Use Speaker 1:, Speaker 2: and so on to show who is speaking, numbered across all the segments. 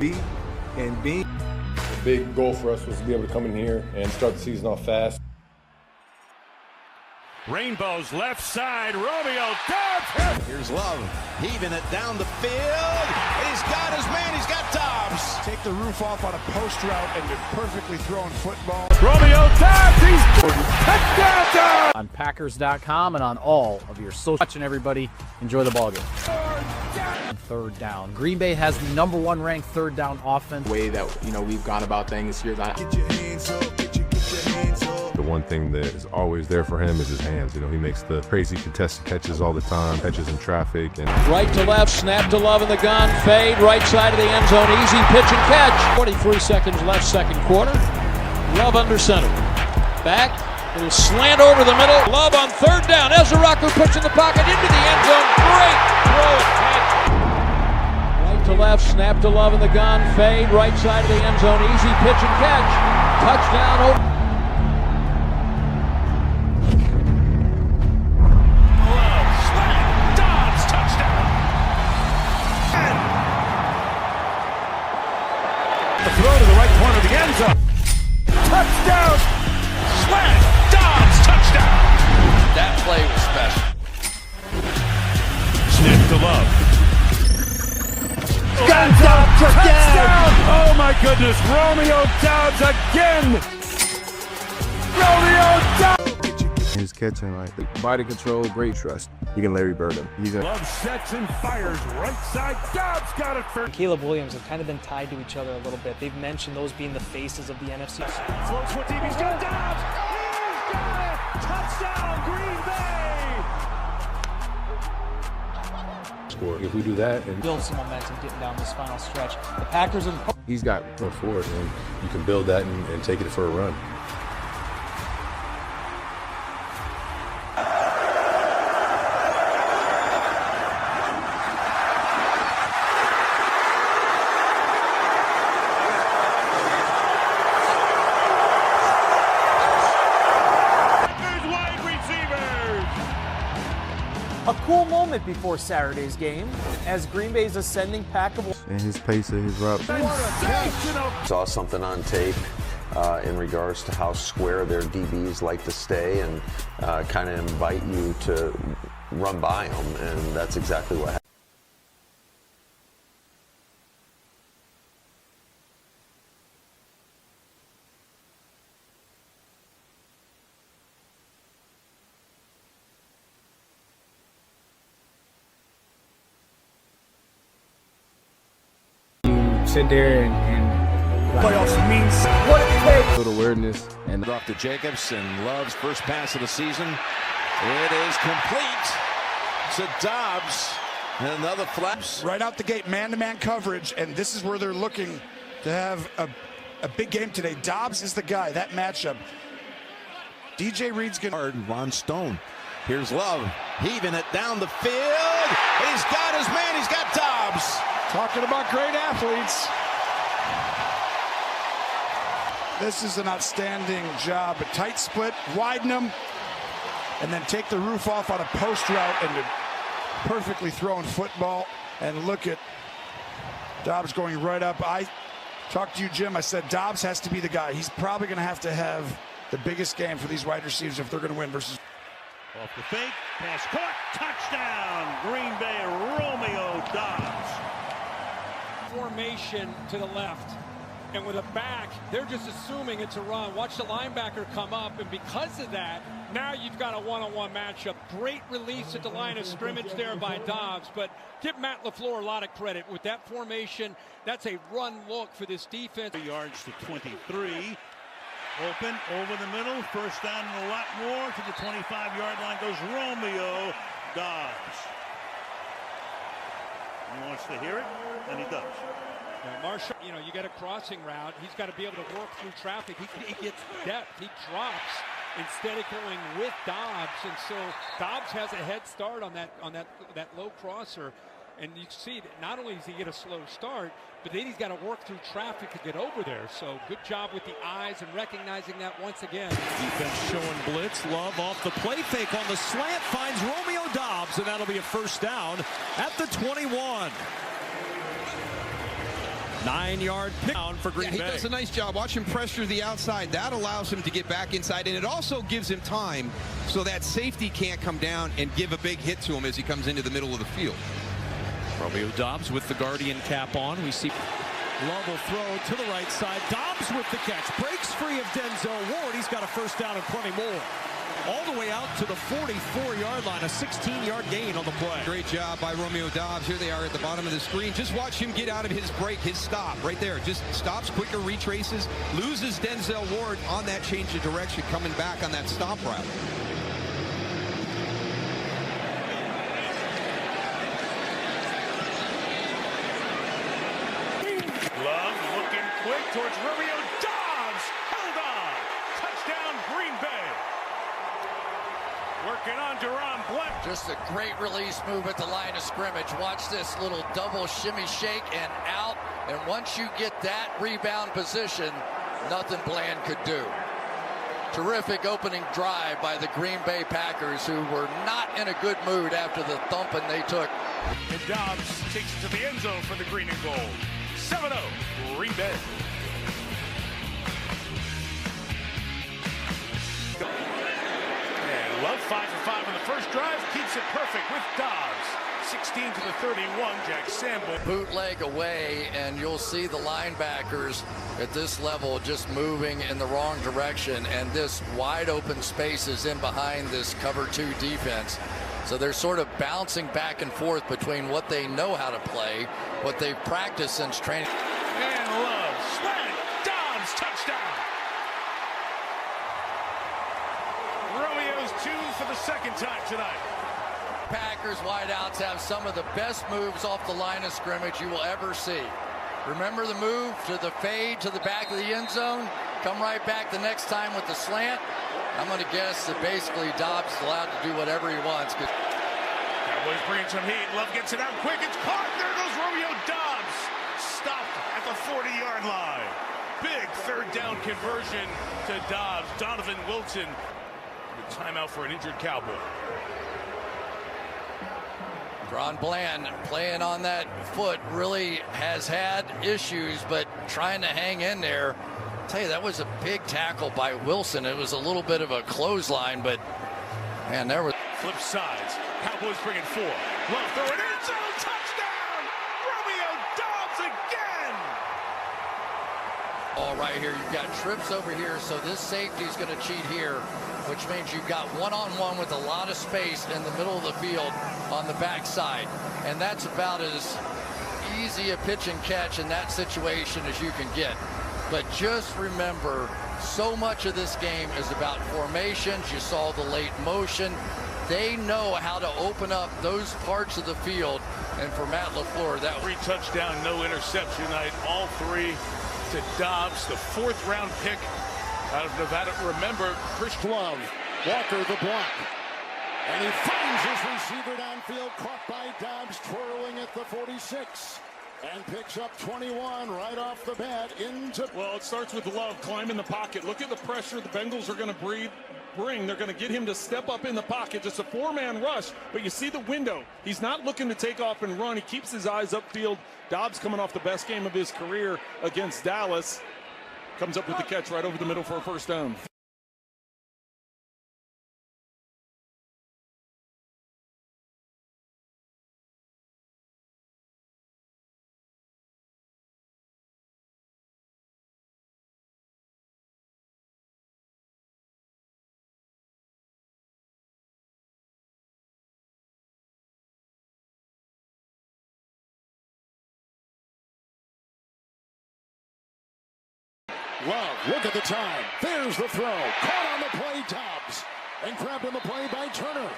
Speaker 1: B and B.
Speaker 2: The big goal for us was to be able to come in here and start the season off fast.
Speaker 3: Rainbows left side, Romeo Doubs.
Speaker 4: Here's Love, heaving it down the field. He's got his man, he's got Doubs.
Speaker 5: Take the roof off on a post route and a perfectly thrown football.
Speaker 3: Romeo Doubs, he's touchdown Doubs.
Speaker 6: On Packers.com and on all of your social. Watching everybody, enjoy the ballgame. Third down. Green Bay has the #1 ranked third down offense.
Speaker 7: The way that we've gone about things here.
Speaker 5: Get your hands up, get your hands up.
Speaker 2: The one thing that is always there for him is his hands. He makes the crazy contested catches all the time, catches in traffic. And
Speaker 8: right to left, snap to Love in the gun, fade, right side of the end zone, easy pitch and catch. 43 seconds left, second quarter. Love under center. Back, little slant over the middle. Love on third down. Ezra Rocker puts in the pocket into the end zone. Great throw and catch. Right to left, snap to Love in the gun, fade, right side of the end zone, easy pitch and catch. Touchdown over.
Speaker 3: The throw to the right corner of the end zone. Touchdown! Slant! Doubs! Touchdown!
Speaker 4: That play was special.
Speaker 3: Snip to Love.
Speaker 5: Touchdown!
Speaker 3: Oh my goodness! Romeo Doubs again! Romeo Doubs!
Speaker 1: He's catching like body control, great trust. You can Larry Bird him.
Speaker 3: Love sets and fires right side. Doubs got it for
Speaker 9: Caleb Williams have kind of been tied to each other a little bit. They've mentioned those being the faces of the NFC.
Speaker 3: Floats with deep. He's got Doubs. He's got it. Touchdown, Green Bay.
Speaker 2: score. If we do that, and
Speaker 9: Build some momentum getting down this final stretch. The Packers are.
Speaker 2: he's got going forward, and you can build that and take it for a run.
Speaker 9: A cool moment before Saturday's game as Green Bay's ascending pack of.
Speaker 1: And his pace of his route.
Speaker 10: Saw something on tape in regards to how square their DBs like to stay and kind of invite you to run by them, and that's exactly what happened.
Speaker 6: Sit there and
Speaker 5: Playoffs means what it takes.
Speaker 6: little awareness and
Speaker 4: Off to Jacobs and Love's first pass of the season. It is complete to Doubs. And another flash.
Speaker 5: Right out the gate, man-to-man coverage, and this is where they're looking to have a big game today. Doubs is the guy, that matchup. DJ Reed's going to...
Speaker 4: Ron Stone. Here's Love, heaving it down the field. He's got his man, he's got Doubs.
Speaker 5: Talking about great athletes. This is an outstanding job. A tight split, widen them, and then take the roof off on a post route and a perfectly thrown football. And look at Doubs going right up. I talked to you, Jim. I said Doubs has to be the guy. He's probably going to have the biggest game for these wide receivers if they're going to win versus...
Speaker 3: Off the fake, pass caught, touchdown, Green Bay, Romeo Doubs.
Speaker 11: Formation to the left, and with a back, they're just assuming it's a run. Watch the linebacker come up, and because of that, now you've got a one-on-one matchup. Great release at the line of scrimmage there by Doubs, but give Matt LaFleur a lot of credit. With that formation, that's a run look for this defense.
Speaker 3: 3 yards to 23. Open, over the middle, first down and a lot more. To the 25-yard line goes Romeo Doubs. He wants to hear it, and he does.
Speaker 11: Marshall, you get a crossing route. He's got to be able to work through traffic. He gets depth. He drops instead of going with Doubs, and so Doubs has a head start on that low crosser. And you see that not only does he get a slow start, but then he's got to work through traffic to get over there. So good job with the eyes and recognizing that once again.
Speaker 8: Defense showing blitz. Love off the play fake on the slant finds Romeo Doubs, and that'll be a first down at the 21.
Speaker 11: 9-yard pick down for Green Bay.
Speaker 12: He does a nice job. Watch him pressure the outside. That allows him to get back inside, and it also gives him time so that safety can't come down and give a big hit to him as he comes into the middle of the field.
Speaker 11: Romeo Doubs with the Guardian cap on. We see Love will throw to the right side. Doubs with the catch. Breaks free of Denzel Ward. He's got a first down and plenty more. All the way out to the 44-yard line. A 16-yard gain on the play.
Speaker 12: Great job by Romeo Doubs. Here they are at the bottom of the screen. Just watch him get out of his break, his stop right there. Just stops quicker, retraces, loses Denzel Ward on that change of direction, coming back on that stop route.
Speaker 3: Love looking quick towards Romeo Doubs. Held on. Touchdown, Green Bay. Working on Duran Black.
Speaker 13: Just a great release move at the line of scrimmage. Watch this little double shimmy shake and out. And once you get that rebound position, nothing Bland could do. Terrific opening drive by the Green Bay Packers, who were not in a good mood after the thumping they took.
Speaker 3: And Doubs takes it to the end zone for the green and gold. 7-0, Green Bay. And Love 5 for 5 on the first drive, keeps it perfect with Doubs. 16 to the 31, Jack Sample.
Speaker 13: Bootleg away, and you'll see the linebackers at this level just moving in the wrong direction, and this wide open space is in behind this cover 2 defense. So they're sort of bouncing back and forth between what they know how to play, what they've practiced since training.
Speaker 3: And Love, slant, Doubs, touchdown. Romeo's 2 for the second time tonight.
Speaker 13: Packers wideouts have some of the best moves off the line of scrimmage you will ever see. Remember the move to the fade to the back of the end zone? Come right back the next time with the slant. I'm going to guess that basically Doubs is allowed to do whatever he wants.
Speaker 3: Cowboys bringing some heat. Love gets it out quick. It's caught. There goes Romeo Doubs. Stopped at the 40-yard line. Big third down conversion to Doubs. Donovan Wilson. The timeout for an injured Cowboy.
Speaker 13: Ron Bland playing on that foot really has had issues, but trying to hang in there. I'll tell you, that was a big tackle by Wilson. It was a little bit of a clothesline, but man, there was
Speaker 3: flip sides. Cowboys bringing 4. Love throwing end zone, touchdown! Romeo Doubs again!
Speaker 13: all right here. You've got trips over here, so this safety is going to cheat here, which means you've got one-on-one with a lot of space in the middle of the field on the backside, and that's about as easy a pitch and catch in that situation as you can get. But just remember, so much of this game is about formations. You saw the late motion. They know how to open up those parts of the field. And for Matt LaFleur, that
Speaker 3: 3 touchdown, no interception night. All 3 to Doubs, the 4th round pick out of Nevada. Remember, Chris
Speaker 8: Love, Walker the block. And he finds his receiver downfield, caught by Doubs, twirling at the 46. And picks up 21 right off the bat into...
Speaker 14: Well, it starts with Love climbing the pocket. Look at the pressure the Bengals are going to bring. They're going to get him to step up in the pocket. Just a 4-man rush, but you see the window. He's not looking to take off and run. He keeps his eyes upfield. Doubs coming off the best game of his career against Dallas. Comes up with the catch right over the middle for a first down.
Speaker 8: Love, look at the time. There's the throw. Caught on the play, Doubs. And grabbed on the play by Turner.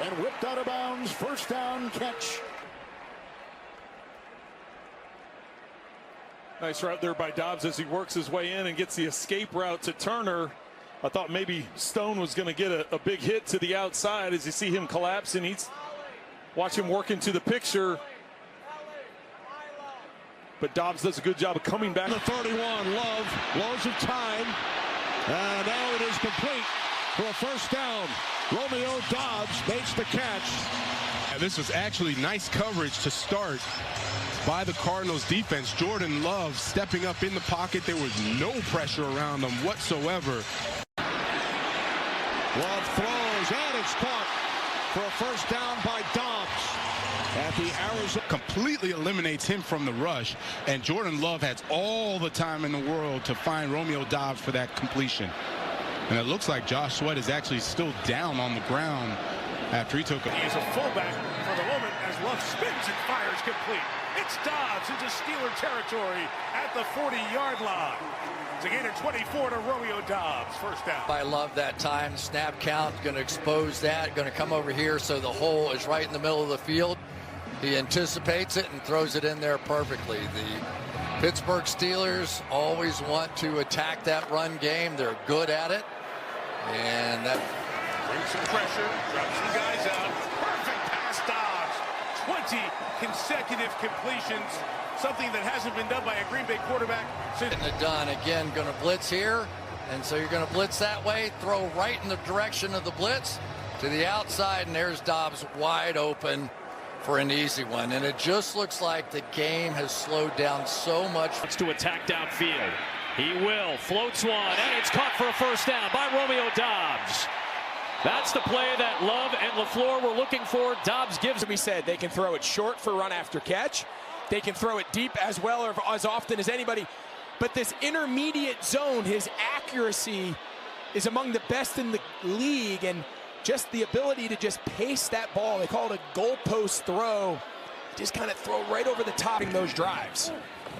Speaker 8: And whipped out of bounds. First down catch.
Speaker 14: Nice route there by Doubs as he works his way in and gets the escape route to Turner. I thought maybe Stone was going to get a big hit to the outside as you see him collapsing. Watch him work into the picture. But Doubs does a good job of coming back.
Speaker 8: The 31, Love, loads of time. And now it is complete for a first down. Romeo Doubs makes the catch.
Speaker 15: This was actually nice coverage to start by the Cardinals defense. Jordan Love stepping up in the pocket. There was no pressure around him whatsoever.
Speaker 8: Love throws, and it's caught for a first down by Doubs at the Arizona.
Speaker 15: Completely eliminates him from the rush, and Jordan Love has all the time in the world to find Romeo Doubs for that completion. And it looks like Josh Sweat is actually still down on the ground after he took a...
Speaker 3: He is a fullback for the moment as Love spins and fires complete. It's Doubs into Steeler territory at the 40-yard line. It's a gain of 24 to Romeo Doubs. First down.
Speaker 13: I love that time. Snap count, going to expose that. Going to come over here so the hole is right in the middle of the field. He anticipates it and throws it in there perfectly. The Pittsburgh Steelers always want to attack that run game. They're good at it. And that
Speaker 3: brings some pressure, drops some guys out. Perfect pass, Doubs. 20 consecutive completions, something that hasn't been done by a Green Bay quarterback since.
Speaker 13: Getting it done. Again, going to blitz here. And so you're going to blitz that way, throw right in the direction of the blitz to the outside, and there's Doubs wide open for an easy one. And it just looks like the game has slowed down so much.
Speaker 8: It's to attack downfield. He will, floats one, and it's caught for a first down by Romeo Doubs. That's the play that Love and LaFleur were looking for. Doubs gives.
Speaker 16: We said they can throw it short for run after catch. They can throw it deep as well or as often as anybody. But this intermediate zone, his accuracy is among the best in the league, and just the ability to just pace that ball. They call it a goalpost throw. Just kind of throw right over the top in those drives.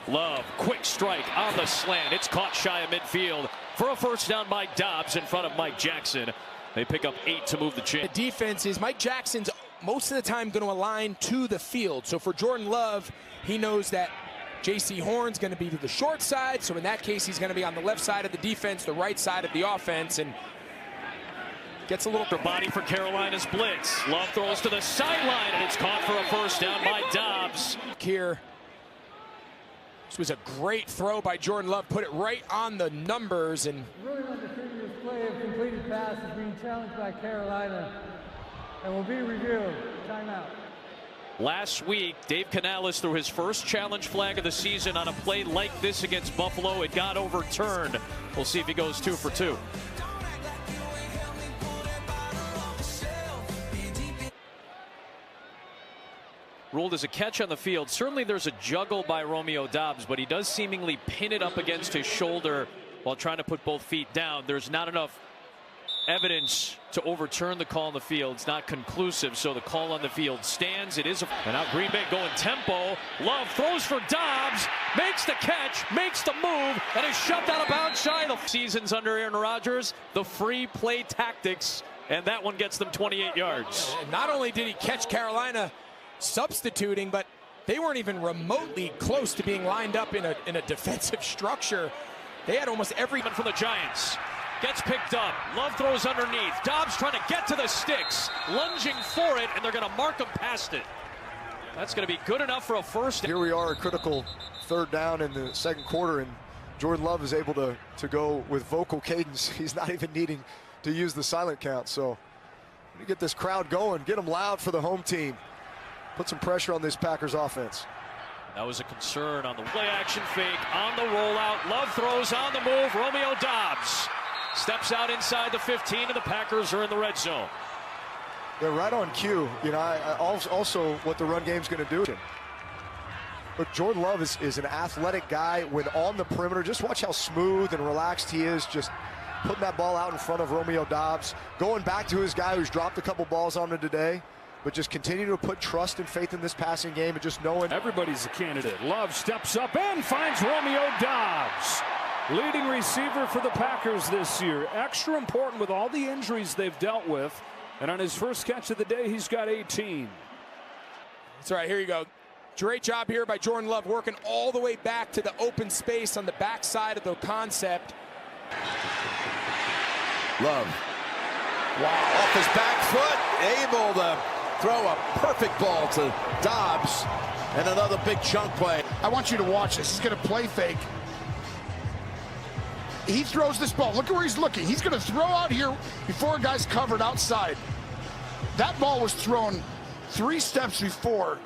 Speaker 8: Love, quick strike on the slant. It's caught shy of midfield for a first down by Doubs in front of Mike Jackson. They pick up 8 to move the chain.
Speaker 16: The defense is Mike Jackson's most of the time going to align to the field. So for Jordan Love, he knows that J.C. Horn's going to be to the short side. So in that case, he's going to be on the left side of the defense, the right side of the offense, and gets a little
Speaker 8: body for Carolina's blitz. Love throws to the sideline, and it's caught for a first down by Doubs.
Speaker 16: Here. This was a great throw by Jordan Love. Put it right on the numbers. And
Speaker 17: really want the previous play of completed pass is being challenged by Carolina and will be reviewed. Timeout.
Speaker 8: Last week, Dave Canales threw his first challenge flag of the season on a play like this against Buffalo. It got overturned. We'll see if he goes 2 for 2. Ruled as a catch on the field. Certainly there's a juggle by Romeo Doubs, but he does seemingly pin it up against his shoulder while trying to put both feet down. There's not enough evidence to overturn the call on the field. It's not conclusive, so the call on the field stands. It is and now Green Bay going tempo. Love throws for Doubs, makes the catch, makes the move, and is shoved out of bounds shy of the seasons under Aaron Rodgers. The free play tactics, and that one gets them 28 yards.
Speaker 16: Not only did he catch Carolina substituting, but they weren't even remotely close to being lined up in a defensive structure. They had almost every
Speaker 8: from the Giants. Gets picked up. Love throws underneath. Doubs trying to get to the sticks, lunging for it, and they're going to mark him past it. That's going to be good enough for a first.
Speaker 18: Here we are, a critical third down in the second quarter, and Jordan Love is able to go with vocal cadence. He's not even needing to use the silent count. So we get this crowd going, get them loud for the home team. Put some pressure on this Packers offense.
Speaker 8: That was a concern on the play action fake, on the rollout. Love throws on the move. Romeo Doubs steps out inside the 15, and the Packers are in the red zone.
Speaker 18: They're right on cue. You know, also what the run game's going to do. But Jordan Love is an athletic guy when on the perimeter. Just watch how smooth and relaxed he is, just putting that ball out in front of Romeo Doubs. Going back to his guy who's dropped a couple balls on him today. But just continue to put trust and faith in this passing game and just knowing.
Speaker 19: Everybody's a candidate. Love steps up and finds Romeo Doubs. Leading receiver for the Packers this year. Extra important with all the injuries they've dealt with. And on his first catch of the day, he's got 18.
Speaker 16: That's right, here you go. Great job here by Jordan Love, working all the way back to the open space on the backside of the concept.
Speaker 4: Love. Wow. Off his back foot, able to throw a perfect ball to Doubs, and another big chunk play.
Speaker 5: I want you to watch this. He's going to play fake. He throws this ball. Look at where he's looking. He's going to throw out here before a guy's covered outside. That ball was thrown 3 steps before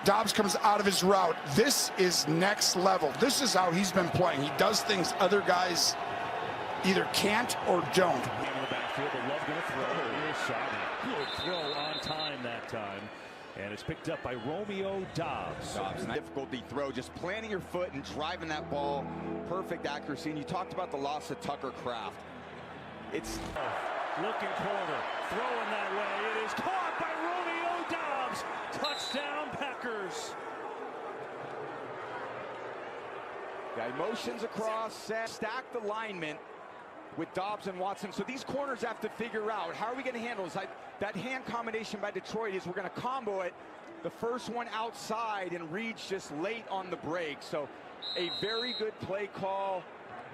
Speaker 5: Doubs comes out of his route. This is next level. This is how he's been playing. He does things other guys either can't or don't.
Speaker 19: In the backfield, but Love going to throw. Near side. Good throw on time that time. And it's picked up by Romeo Doubs.
Speaker 20: Difficulty throw, just planting your foot and driving that ball. Perfect accuracy. And you talked about the loss of Tucker Kraft. It's
Speaker 19: looking corner, throwing that way. It is caught by Romeo Doubs. Touchdown Packers.
Speaker 20: Yeah, motions across, stacked alignment with Doubs and Watson. So these corners have to figure out, how are we going to handle this? That hand combination by Detroit is we're going to combo it. The first one outside and Reed's just late on the break. So a very good play call.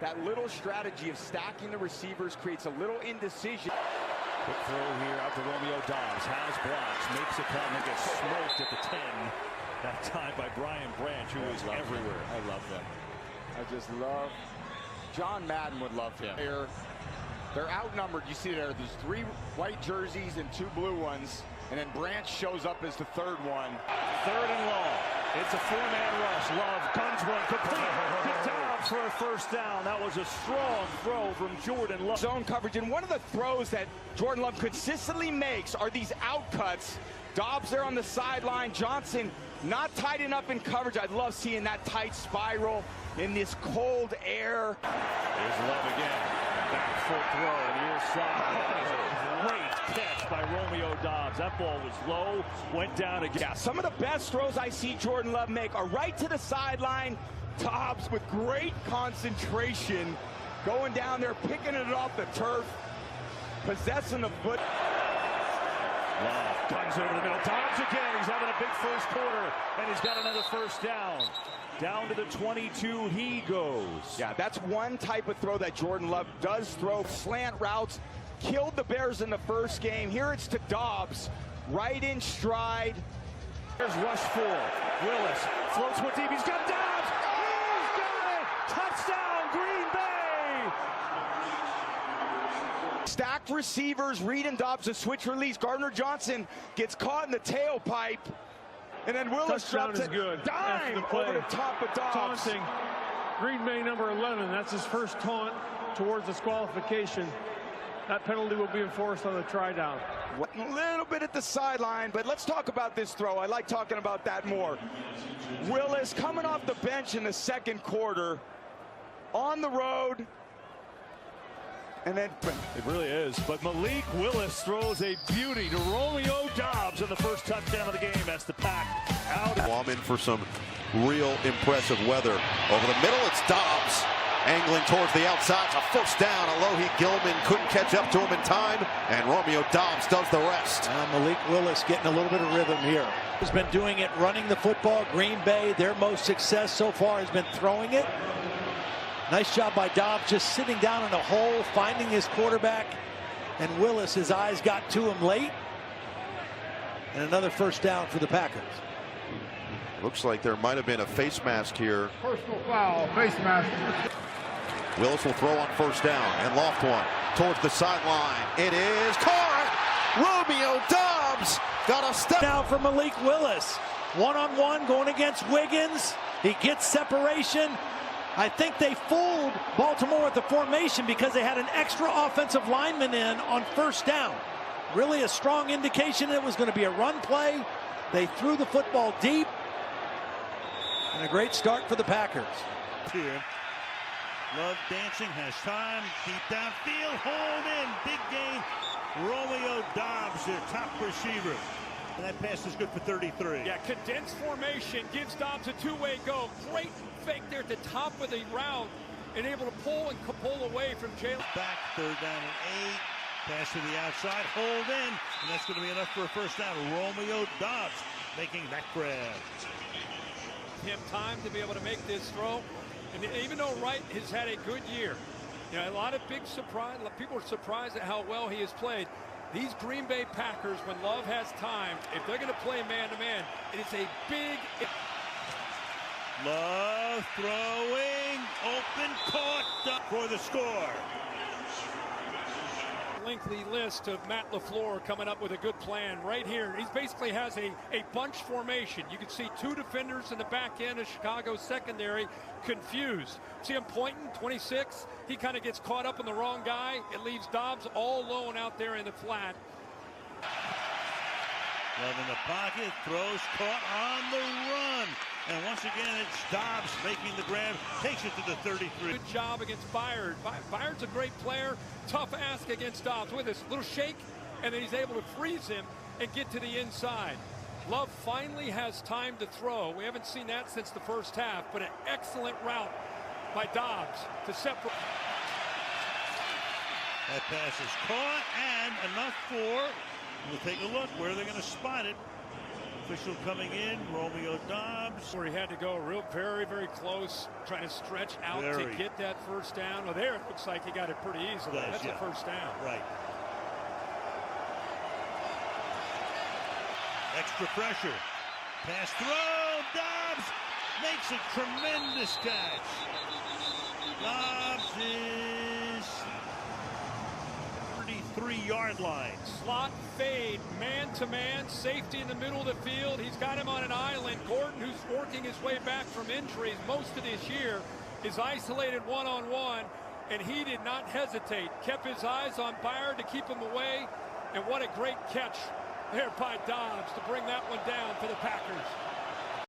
Speaker 20: That little strategy of stacking the receivers creates a little indecision.
Speaker 19: Quick throw here out to Romeo Doubs. Has blocks, makes a cut, and gets smoked at the 10. That time by Brian Branch, who is everywhere.
Speaker 20: I love them. I just love. John Madden would love him. They're outnumbered. You see there's 3 white jerseys and 2 blue ones, and then Branch shows up as the 3rd one.
Speaker 19: 3rd and long. It's a 4-man rush. Love guns one complete to Doubs for a first down. That was a strong throw from Jordan Love.
Speaker 20: Zone coverage, and one of the throws that Jordan Love consistently makes are these outcuts. Doubs there on the sideline. Johnson not tight enough in coverage. I love seeing that tight spiral in this cold air.
Speaker 19: There's Love again. Back foot throw near side. Great catch by Romeo Doubs. That ball was low, went down again.
Speaker 20: Yeah, some of the best throws I see Jordan Love make are right to the sideline. Doubs with great concentration, going down there, picking it off the turf, possessing the foot.
Speaker 19: Love guns over the middle. Doubs again. He's having a big first quarter, and he's got another first down. Down to the 22 he goes.
Speaker 20: Yeah, that's one type of throw that Jordan Love does throw. Slant routes, killed the Bears in the first game. Here it's to Doubs, right in stride.
Speaker 19: There's rush 4. Willis floats one deep. He's got Doubs. He's got it. Touchdown, Green Bay.
Speaker 20: Stacked receivers, Reed and Doubs, a switch release. Gardner Johnson gets caught in the tailpipe. And then Willis drops it. Dime over the top of Doubs.
Speaker 17: Taunting Green Bay number 11. That's his first taunt towards disqualification. That penalty will be enforced on the try down.
Speaker 20: A little bit at the sideline, but let's talk about this throw. I like talking about that more. Willis coming off the bench in the 2nd quarter, on the road. And then
Speaker 19: it really is. But Malik Willis throws a beauty to Romeo Doubs on the first touchdown of the game as the Pack out.
Speaker 4: Wallman for some real impressive weather. Over the middle, it's Doubs angling towards the outside. It's a first down. Alohi Gilman couldn't catch up to him in time, and Romeo Doubs does the rest.
Speaker 8: Malik Willis getting a little bit of rhythm here. He's been doing it running the football. Green Bay, their most success so far has been throwing it. Nice job by Doubs, just sitting down in a hole, finding his quarterback. And Willis, his eyes got to him late. And another first down for the Packers.
Speaker 4: Looks like there might have been a face mask here.
Speaker 17: Personal foul, face mask.
Speaker 4: Willis will throw on first down and loft one towards the sideline. It is caught. Romeo Doubs got a step
Speaker 8: down for Malik Willis. One-on-one going against Wiggins. He gets separation. I think they fooled Baltimore with the formation because they had an extra offensive lineman in on first down. Really a strong indication it was going to be a run play. They threw the football deep. And a great start for the Packers.
Speaker 21: Here. Love dancing, has time, deep downfield, hold in, big gain. Romeo Doubs, their top receiver. And that pass is good for 33.
Speaker 11: Yeah, condensed formation gives Doubs a 2-way go. Great fake there at the top of the route and able to pull away from Jalen.
Speaker 21: Back, 3rd down and 8. Pass to the outside, hold in, and that's going to be enough for a first down. Romeo Doubs making that grab.
Speaker 11: Him time to be able to make this throw. And even though Wright has had a good year, you know, a lot of big surprise. People are surprised at how well he has played. These Green Bay Packers, when Love has time, if they're going to play man-to-man, it's a big.
Speaker 21: Love throwing, open, caught for the score.
Speaker 11: lengthy list of Matt LaFleur coming up with a good plan right here. He basically has a bunch formation. You can see two defenders in the back end of Chicago's secondary confused. See him pointing, 26. He kind of gets caught up in the wrong guy. It leaves Doubs all alone out there in the flat.
Speaker 21: Love in the pocket, throws, caught on the run. And once again, it's Doubs making the grab, takes it to the 33.
Speaker 11: Good job against Byard. Byard's a great player. Tough ask against Doubs with this little shake, and then he's able to freeze him and get to the inside. Love finally has time to throw. We haven't seen that since the first half, but an excellent route by Doubs to separate.
Speaker 21: That pass is caught, and enough for, we'll take a look where they're going to spot it. Official coming in, Romeo Doubs.
Speaker 11: Where he had to go very, very close, trying to stretch out to get that first down. Well, there it looks like he got it pretty easily. That's a first down.
Speaker 21: Right. Extra pressure. Pass throw. Doubs makes a tremendous catch. Doubs is 33-yard line.
Speaker 11: Slot fade, man-to-man, safety in the middle of the field. He's got him on an island. Gordon, who's working his way back from injuries most of this year, is isolated one-on-one, and he did not hesitate. Kept his eyes on Byard to keep him away, and what a great catch there by Doubs to bring that one down for the Packers.